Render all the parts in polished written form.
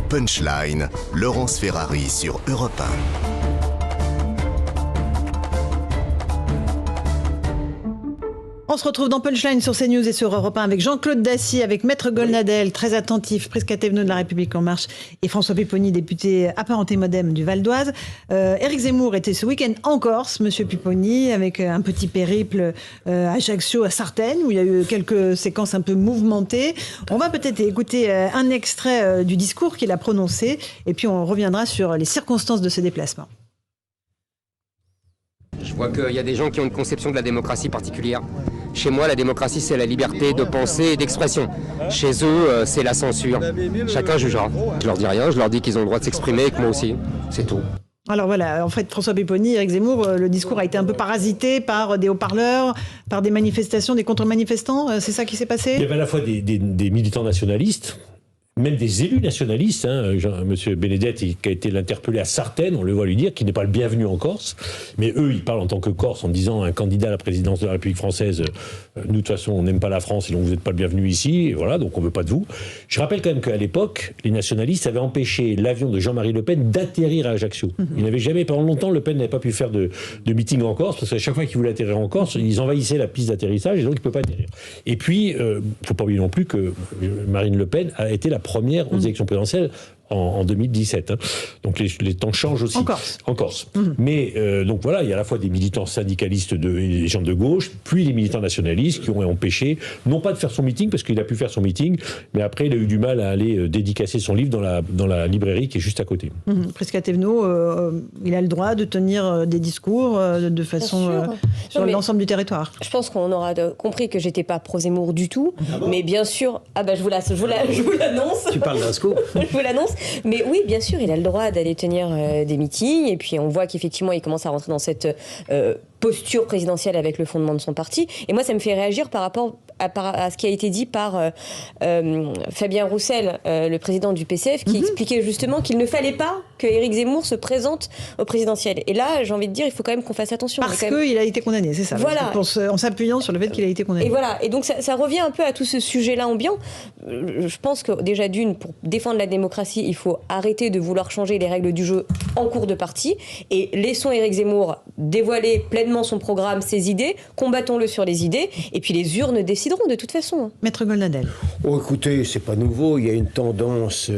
Punchline, Laurence Ferrari sur Europe 1. On se retrouve dans Punchline sur CNews et sur Europe 1 avec Jean-Claude Dacier, avec Maître Golnadel, très attentif, Prisca Thévenot de La République En Marche, et François Pupponi, député apparenté Modem du Val d'Oise. Éric Zemmour était ce week-end en Corse, Monsieur Pupponi, avec un petit périple à Ajaccio, à Sartène, où il y a eu quelques séquences un peu mouvementées. On va peut-être écouter un extrait du discours qu'il a prononcé, et puis on reviendra sur les circonstances de ce déplacement. Je vois qu'il y a des gens qui ont une conception de la démocratie particulière. Chez moi, la démocratie, c'est la liberté de penser et d'expression. Chez eux, c'est la censure. Chacun jugera. Je leur dis rien, je leur dis qu'ils ont le droit de s'exprimer et que moi aussi. C'est tout. Alors voilà, en fait, François Pupponi, Éric Zemmour, le discours a été un peu parasité par des haut-parleurs, par des manifestations, des contre-manifestants. C'est ça qui s'est passé ? Il y avait à la fois des militants nationalistes, même des élus nationalistes, Monsieur Benedette, qui a été l'interpellé à Sartène, on le voit lui dire, qu'il n'est pas le bienvenu en Corse. Mais eux, ils parlent en tant que Corse en disant un candidat à la présidence de la République française, nous, de toute façon, on n'aime pas la France et donc vous n'êtes pas le bienvenu ici, et voilà, donc on ne veut pas de vous. Je rappelle quand même qu'à l'époque, les nationalistes avaient empêché l'avion de Jean-Marie Le Pen d'atterrir à Ajaccio. Il n'avait jamais, pendant longtemps, Le Pen n'avait pas pu faire de meeting en Corse, parce qu'à chaque fois qu'ils voulaient atterrir en Corse, ils envahissaient la piste d'atterrissage et donc il ne peut pas atterrir. Et puis, il ne faut pas oublier non plus que Marine Le Pen a été la première aux élections présidentielles en 2017. Donc les temps changent aussi. En Corse. Mais donc voilà, il y a à la fois des militants syndicalistes et des gens de gauche, puis les militants nationalistes qui ont empêché, non pas de faire son meeting, parce qu'il a pu faire son meeting, mais après il a eu du mal à aller dédicacer son livre dans la librairie qui est juste à côté. Prisca Thévenot, il a le droit de tenir des discours de façon sur l'ensemble du territoire. Je pense qu'on aura compris que j'étais pas pro-Zemmour du tout, mais bien sûr, je vous l'annonce. Tu parles d'un scoop. Je vous l'annonce. Mais oui, bien sûr, il a le droit d'aller tenir des meetings. Et puis, on voit qu'effectivement, il commence à rentrer dans cette posture présidentielle avec le fondement de son parti. Et moi, ça me fait réagir par rapport à ce qui a été dit par Fabien Roussel, le président du PCF, qui expliquait justement qu'il ne fallait pas que Éric Zemmour se présente au présidentiel. Et là, j'ai envie de dire, il faut quand même qu'on fasse attention. Parce qu'il a été condamné, c'est ça. Voilà. En s'appuyant sur le fait qu'il a été condamné. Et voilà. Et donc, ça revient un peu à tout ce sujet-là ambiant. Je pense que déjà pour défendre la démocratie, il faut arrêter de vouloir changer les règles du jeu en cours de partie. Et laissons Éric Zemmour dévoiler pleinement son programme, ses idées. Combattons-le sur les idées. Et puis les urnes décideront de toute façon. Maître Golnadel. Oh, écoutez, c'est pas nouveau. Il y a une tendance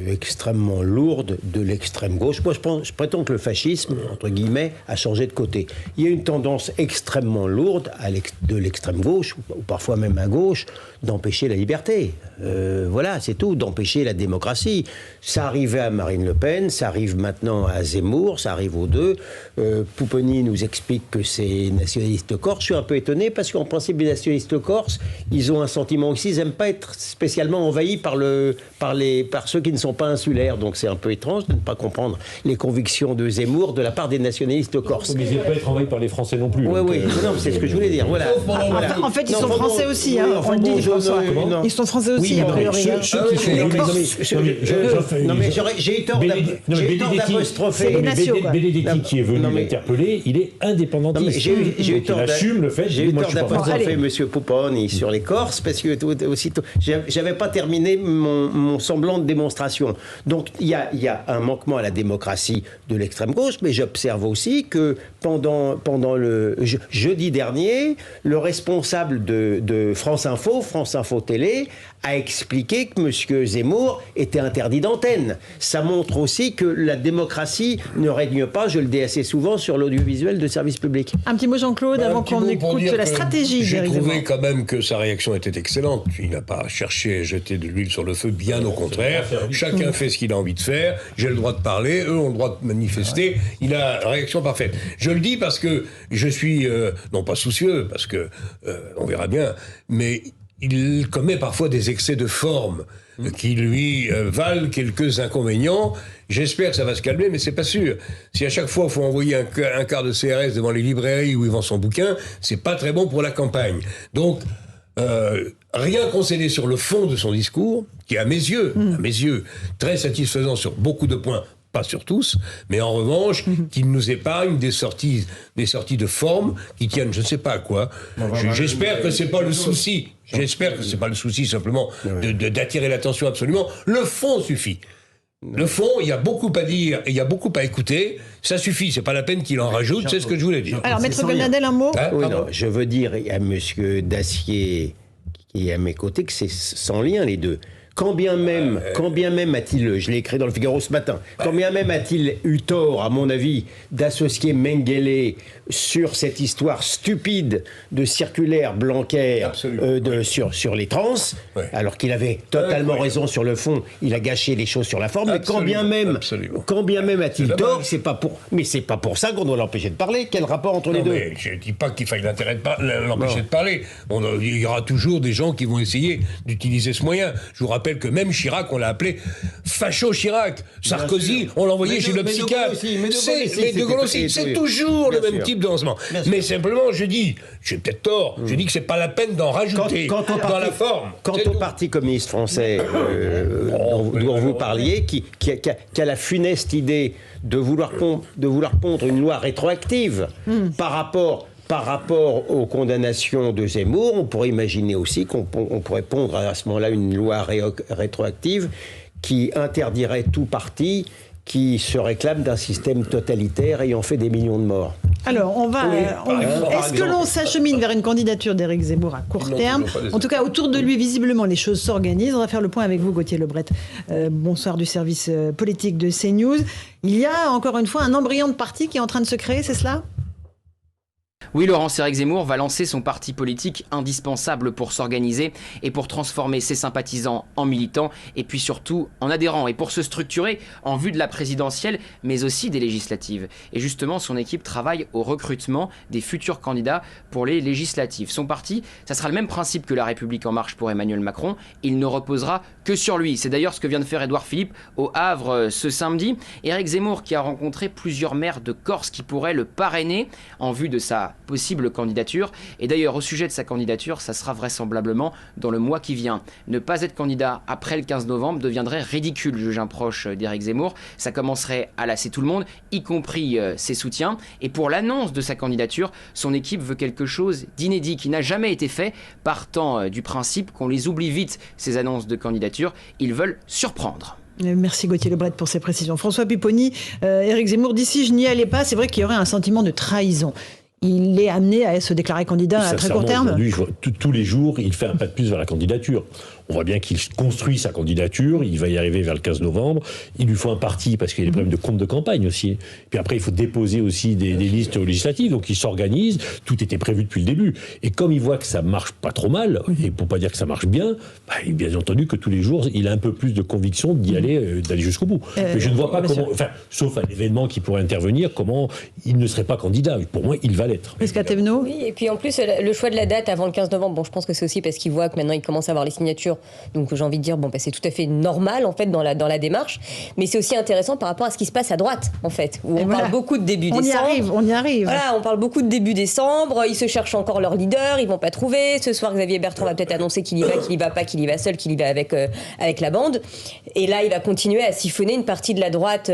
extrêmement lourde de l'extrême gauche. Moi, je prétends que le fascisme, entre guillemets, a changé de côté. Il y a une tendance extrêmement lourde de l'extrême gauche, ou parfois même à gauche, d'empêcher la liberté. Voilà, c'est tout, d'empêcher la démocratie. Ça arrivait à Marine Le Pen, ça arrive maintenant à Zemmour, ça arrive aux deux. Pupponi nous explique que c'est nationaliste corse. Je suis un peu étonné parce qu'en principe, les nationalistes corses, ils ont un sentiment aussi, ils n'aiment pas être spécialement envahis par ceux qui ne sont pas insulaires. Donc c'est un peu étrange de ne pas comprendre les convictions de Zemmour de la part des nationalistes corses. Mais ils ne peuvent pas être envahis par les Français non plus. Oui, non, c'est ce que je voulais dire. Voilà. En fait, ils sont français aussi. On le dit, François. Ils sont français aussi, a priori. Non, mais j'ai eu tort d'apostropher. Benedetti qui est venu l'interpeller, il est indépendantiste. J'ai eu tort d'apostropher M. Pupponi sur les Corses, parce que aussitôt, j'avais pas terminé mon semblant de démonstration. Donc il y a un manquement à la démocratie de l'extrême gauche, mais j'observe aussi que pendant le jeudi dernier, le responsable de France Info Télé, a expliqué que M. Zemmour était interdit d'antenne. Ça montre aussi que la démocratie ne règne pas, je le dis assez souvent, sur l'audiovisuel de service public. Un petit mot, Jean-Claude, avant qu'on écoute la stratégie. J'ai trouvé quand même que sa réaction était excellente. Il n'a pas cherché à jeter de l'huile sur le feu, bien au contraire. Chacun fait ce qu'il a envie de faire. J'ai le droit de parler, eux ont le droit de manifester. Il a la réaction parfaite. Je le dis parce que je suis, non pas soucieux, parce que on verra bien, mais il commet parfois des excès de forme qui lui valent quelques inconvénients. J'espère que ça va se calmer, mais c'est pas sûr. Si à chaque fois il faut envoyer un quart de CRS devant les librairies où il vend son bouquin, c'est pas très bon pour la campagne. Donc rien concédé sur le fond de son discours, qui est à mes yeux, très satisfaisant sur beaucoup de points. Pas sur tous, mais en revanche, qu'il nous épargne des sorties de forme qui tiennent je ne sais pas à quoi. J'espère que c'est pas le souci. J'espère que c'est pas le souci simplement d'attirer l'attention absolument. Le fond suffit. Le fond, il y a beaucoup à dire et il y a beaucoup à écouter. Ça suffit, c'est pas la peine qu'il en rajoute, c'est ce que je voulais dire. Alors, Maître Golnadel, un mot Oui, non, je veux dire à Monsieur Dacier, qui est à mes côtés, que c'est sans lien les deux. Quand bien même a-t-il, je l'ai écrit dans le Figaro ce matin, quand bien même a-t-il eu tort, à mon avis, d'associer Mengele sur cette histoire stupide de circulaire Blanquer sur les trans, alors qu'il avait totalement raison sur le fond, il a gâché les choses sur la forme, mais quand bien même a-il tort, c'est pas pour ça qu'on doit l'empêcher de parler. Quel rapport entre les deux? Mais je ne dis pas qu'il faille l'empêcher de parler. Il y aura toujours des gens qui vont essayer d'utiliser ce moyen. Je vous rappelle que même Chirac, on l'a appelé facho Chirac. Sarkozy, on l'a envoyé chez le psychiatre. De Gaulle aussi. C'est toujours le même type de lancement. Mais simplement, je dis, j'ai peut-être tort, je dis que c'est pas la peine d'en rajouter dans la forme. Quant au Parti communiste français dont vous parliez, qui a la funeste idée de vouloir pondre une loi rétroactive par rapport aux condamnations de Zemmour, on pourrait imaginer aussi qu'on pourrait pondre à ce moment-là une loi rétroactive qui interdirait tout parti qui se réclame d'un système totalitaire ayant fait des millions de morts. Alors, est-ce que l'on s'achemine vers une candidature d'Éric Zemmour à court terme? En tout cas, autour de lui, visiblement, les choses s'organisent. On va faire le point avec vous, Gauthier Lebret. Bonsoir du service politique de CNews. Il y a, encore une fois, un embryon de parti qui est en train de se créer, c'est cela ? Oui, Laurence, Éric Zemmour va lancer son parti politique indispensable pour s'organiser et pour transformer ses sympathisants en militants et puis surtout en adhérents et pour se structurer en vue de la présidentielle mais aussi des législatives. Et justement, son équipe travaille au recrutement des futurs candidats pour les législatives. Son parti, ça sera le même principe que La République En Marche pour Emmanuel Macron. Il ne reposera que sur lui. C'est d'ailleurs ce que vient de faire Édouard Philippe au Havre ce samedi. Éric Zemmour qui a rencontré plusieurs maires de Corse qui pourraient le parrainer en vue de sa possible candidature. Et d'ailleurs, au sujet de sa candidature, ça sera vraisemblablement dans le mois qui vient. Ne pas être candidat après le 15 novembre deviendrait ridicule, juge un proche d'Éric Zemmour. Ça commencerait à lasser tout le monde, y compris ses soutiens. Et pour l'annonce de sa candidature, son équipe veut quelque chose d'inédit, qui n'a jamais été fait, partant du principe qu'on les oublie vite, ces annonces de candidature. Ils veulent surprendre. Merci Gauthier Lebret pour ces précisions. François Pupponi, Éric Zemmour dit si je n'y allais pas, c'est vrai qu'il y aurait un sentiment de trahison. Il est amené à se déclarer candidat à très court terme. Aujourd'hui, tous les jours, il fait un pas de plus vers la candidature. On voit bien qu'il construit sa candidature, il va y arriver vers le 15 novembre. Il lui faut un parti parce qu'il y a des problèmes de compte de campagne aussi. Puis après, il faut déposer aussi des listes législatives. Donc il s'organise, tout était prévu depuis le début. Et comme il voit que ça marche pas trop mal, et pour pas dire que ça marche bien, bien entendu que tous les jours, il a un peu plus de conviction d'aller jusqu'au bout. Mais je ne vois pas comment, sauf un événement qui pourrait intervenir, comment il ne serait pas candidat. Pour moi, il va l'être. Oui, et puis en plus, le choix de la date avant le 15 novembre, je pense que c'est aussi parce qu'il voit que maintenant il commence à avoir les signatures. Donc j'ai envie de dire, c'est tout à fait normal en fait dans la démarche. Mais c'est aussi intéressant par rapport à ce qui se passe à droite en fait, où on parle beaucoup de début décembre. On y arrive. Voilà, on parle beaucoup de début décembre. Ils se cherchent encore leur leader, ils vont pas trouver. Ce soir, Xavier Bertrand va peut-être annoncer qu'il y va pas, qu'il y va seul, qu'il y va avec la bande. Et là, il va continuer à siphonner une partie de la droite,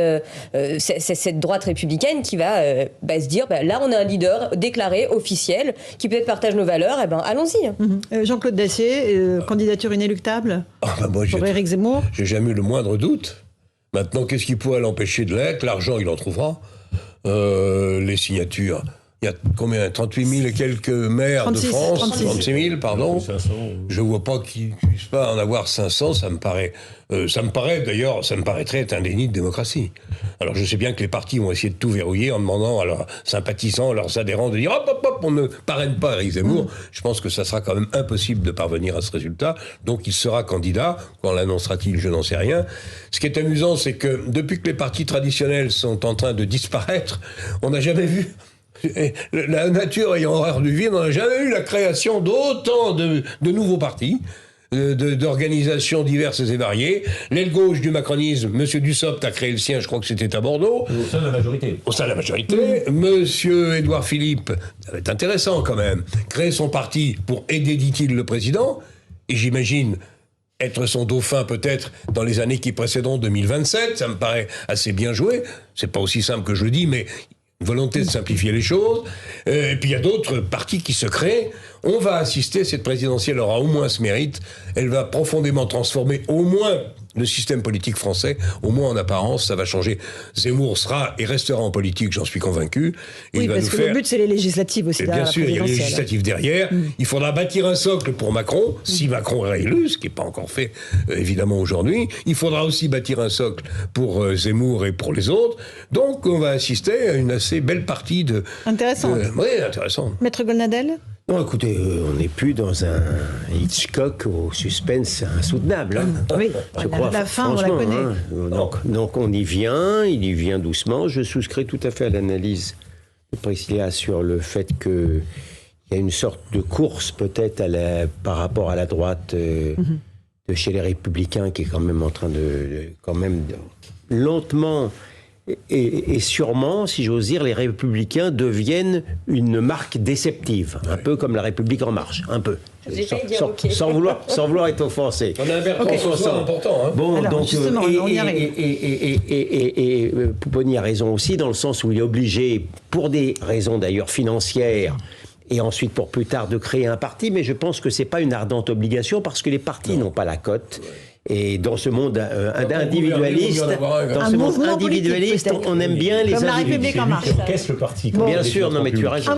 cette droite républicaine qui va se dire, là on a un leader déclaré, officiel, qui peut-être partage nos valeurs. Allons-y. Jean-Claude Dacier, candidature inéluctable moi, pour Éric Zemmour. J'ai jamais eu le moindre doute. Maintenant, qu'est-ce qui pourrait l'empêcher de l'être? L'argent, il en trouvera. Les signatures. Il y a combien? 38 000 et quelques maires 36, de France. 36 000, pardon. 500. Je vois pas qu'il ne puisse pas en avoir 500. Ça me paraîtrait être un déni de démocratie. Alors je sais bien que les partis vont essayer de tout verrouiller en demandant à leurs sympathisants, à leurs adhérents de dire hop, on ne parraine pas Éric Zemmour. Je pense que ça sera quand même impossible de parvenir à ce résultat. Donc il sera candidat. Quand l'annoncera-t-il, je n'en sais rien. Ce qui est amusant, c'est que depuis que les partis traditionnels sont en train de disparaître, on n'a jamais vu... La nature ayant horreur du vide, on n'a jamais eu la création d'autant de nouveaux partis, d'organisations diverses et variées. L'aile gauche du macronisme, M. Dussopt a créé le sien, je crois que c'était à Bordeaux. Au sein de la majorité. Au sein de la majorité. M. Édouard Philippe, ça va être intéressant quand même, crée son parti pour aider, dit-il, le président. Et j'imagine... être son dauphin peut-être dans les années qui précéderont 2027, ça me paraît assez bien joué. C'est pas aussi simple que je le dis, mais une volonté de simplifier les choses. Et puis il y a d'autres partis qui se créent. On va assister, cette présidentielle aura au moins ce mérite, elle va profondément transformer au moins le système politique français, au moins en apparence, ça va changer. Zemmour sera et restera en politique, j'en suis convaincu. Et Oui, il va parce nous que faire... le but, c'est les législatives aussi. Et bien sûr, il y a les législatives derrière. Il faudra bâtir un socle pour Macron, si Macron est réélu, ce qui n'est pas encore fait, évidemment, aujourd'hui. Il faudra aussi bâtir un socle pour Zemmour et pour les autres. Donc, on va assister à une assez belle partie de... Intéressant. Oui, intéressant. Maître Golnadel ? Non, écoutez, on n'est plus dans un Hitchcock au suspense insoutenable. Hein. Oui, Je crois, la fin, on la connaît. Hein. Donc on y vient doucement. Je souscris tout à fait à l'analyse de Priscilla sur le fait qu'il y a une sorte de course peut-être par rapport à la droite de chez les Républicains qui est quand même en train de lentement et sûrement, si j'ose dire, les Républicains deviennent une marque déceptive, un peu comme la République en marche, un peu. Sans vouloir être offensé. On a un Bertrand Soir important. Hein. Bon, alors, donc, justement, on y arrive. Et Pupponi a raison aussi, dans le sens où il est obligé, pour des raisons d'ailleurs financières, et ensuite pour plus tard de créer un parti, mais je pense que c'est pas une ardente obligation, parce que les partis n'ont pas la cote. Et dans ce monde individualiste, on aime bien les comme la individus. République en marche. Qu'est-ce le parti Bien sûr, non mais tu as raison.